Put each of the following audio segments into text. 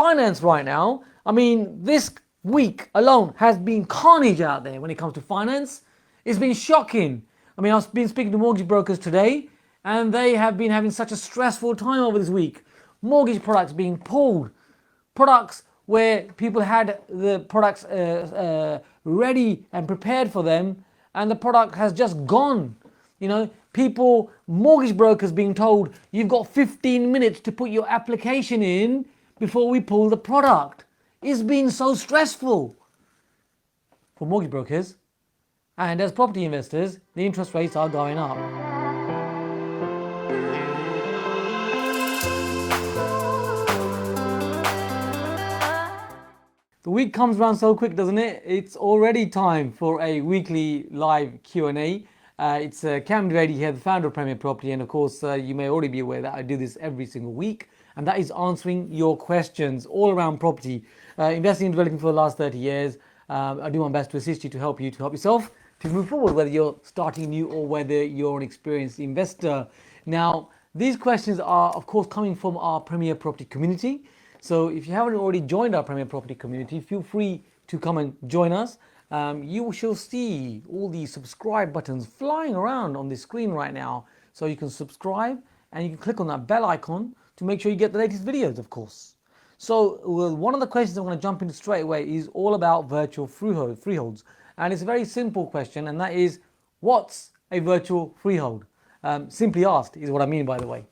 finance right now, I mean, this week alone has been carnage out there when it comes to finance. It's been shocking. I mean, I've been speaking to mortgage brokers today, and they have been having such a stressful time over this week. Mortgage products being pulled, products where people had the products ready and prepared for them, and the product has just gone. You know, people, mortgage brokers being told, you've got 15 minutes to put your application in before we pull the product. It's been so stressful for mortgage brokers. And as property investors, the interest rates are going up. The week comes around so quick, doesn't it? It's already time for a weekly live Q&A. It's Cam Dwight here, the founder of Premier Property, and of course you may already be aware that I do this every single week, and that is answering your questions all around property. Investing and developing for the last 30 years. I do my best to assist you, to help yourself to move forward, whether you're starting new or whether you're an experienced investor. Now, these questions are of course coming from our Premier Property community. So if you haven't already joined our Premier Property community, feel free to come and join us. You shall see all these subscribe buttons flying around on the screen right now. So you can subscribe and you can click on that bell icon to make sure you get the latest videos, of course. So one of the questions I'm going to jump into straight away is all about virtual freeholds. And it's a very simple question, and that is, what's a virtual freehold? Simply asked is what I mean, by the way.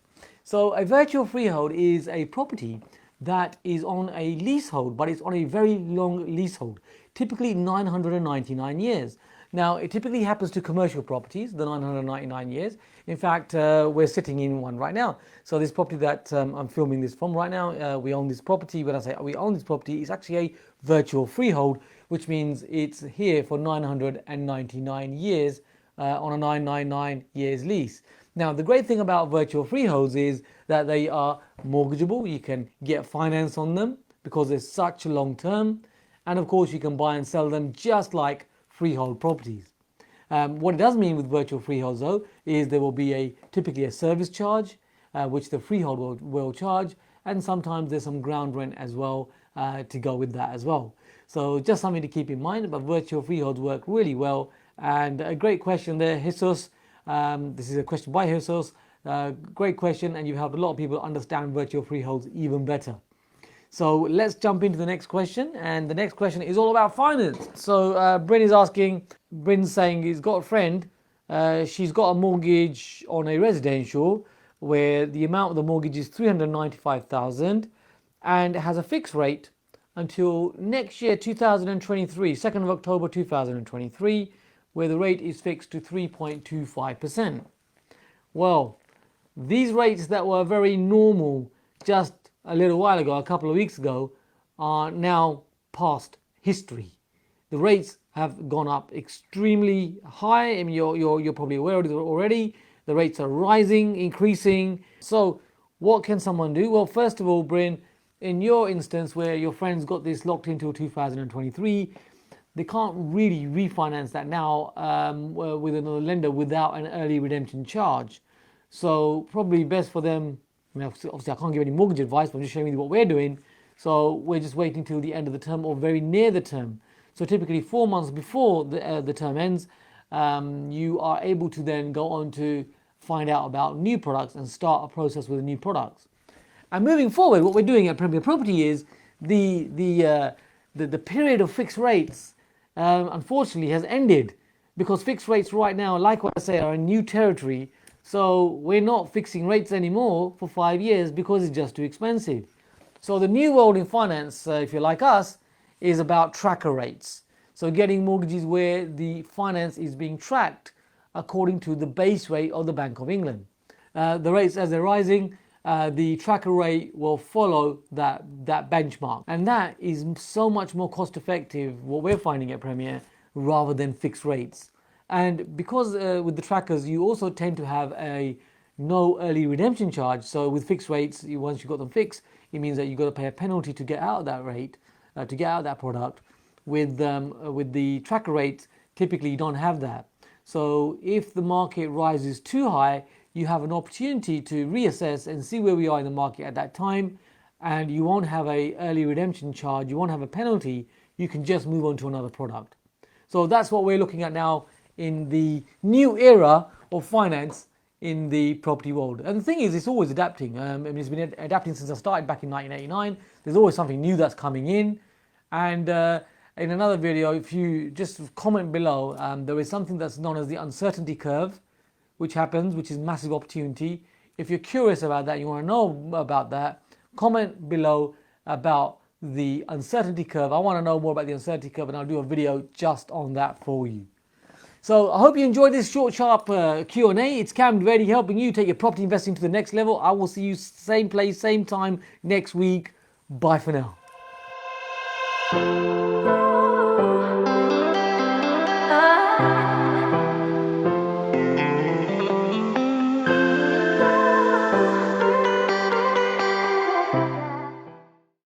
So a virtual freehold is a property that is on a leasehold, but it's on a very long leasehold, typically 999 years. Now, it typically happens to commercial properties, the 999 years. In fact, we're sitting in one right now. So this property that I'm filming this from right now, we own this property. When I say we own this property, it's actually a virtual freehold, which means it's here for 999 years on a 999 years lease. Now, the great thing about virtual freeholds is that they are mortgageable. You can get finance on them because they're such a long term. And of course, you can buy and sell them just like freehold properties. What it does mean with virtual freeholds, though, is there will be typically a service charge, which the freehold will charge, and sometimes there's some ground rent as well to go with that as well. So just something to keep in mind, but virtual freeholds work really well. And a great question there, Jesus. This is a question by Jesus. Great question, and you've helped a lot of people understand virtual freeholds even better. So let's jump into the next question, and the next question is all about finance. So Bryn is asking, Bryn's saying he's got a friend, she's got a mortgage on a residential where the amount of the mortgage is 395,000 and has a fixed rate until next year, 2023, 2nd of October 2023, where the rate is fixed to 3.25%. Well, these rates that were very normal just a little while ago, a couple of weeks ago, are now past history. The rates have gone up extremely high. I mean, you're probably aware of it already. The rates are rising, increasing. So what can someone do? Well, first of all, Bryn, in your instance where your friend's got this locked into 2023, they can't really refinance that now with another lender without an early redemption charge. So probably best for them, I mean, obviously I can't give any mortgage advice, but I'm just showing you what we're doing. So we're just waiting till the end of the term or very near the term. So typically 4 months before the term ends, you are able to then go on to find out about new products and start a process with the new products. And moving forward, what we're doing at Premier Property is the period of fixed rates unfortunately has ended, because fixed rates right now, like what I say, are a new territory. So we're not fixing rates anymore for 5 years because it's just too expensive. So the new world in finance, if you're like us, is about tracker rates. So getting mortgages where the finance is being tracked according to the base rate of the Bank of England. The rates, as they're rising, the tracker rate will follow that benchmark. And that is so much more cost effective, what we're finding at Premier, rather than fixed rates. And because with the trackers, you also tend to have a no early redemption charge. So with fixed rates, once you've got them fixed, it means that you've got to pay a penalty to get out of that rate, to get out of that product. With the tracker rates, typically you don't have that. So if the market rises too high, you have an opportunity to reassess and see where we are in the market at that time, and you won't have a early redemption charge, you won't have a penalty, you can just move on to another product. So that's what we're looking at now in the new era of finance in the property world. And the thing is, it's always adapting. I mean, it's been adapting since I started back in 1989. There's always something new that's coming in. And in another video, if you just comment below, there is something that's known as the uncertainty curve, which happens, which is massive opportunity. If you're curious about that, you want to know about that, comment below about the uncertainty curve. I want to know more about the uncertainty curve, and I'll do a video just on that for you. So I hope you enjoyed this short, sharp Q&A. It's Cam Dwighty helping you take your property investing to the next level. I will see you same place, same time next week. Bye for now.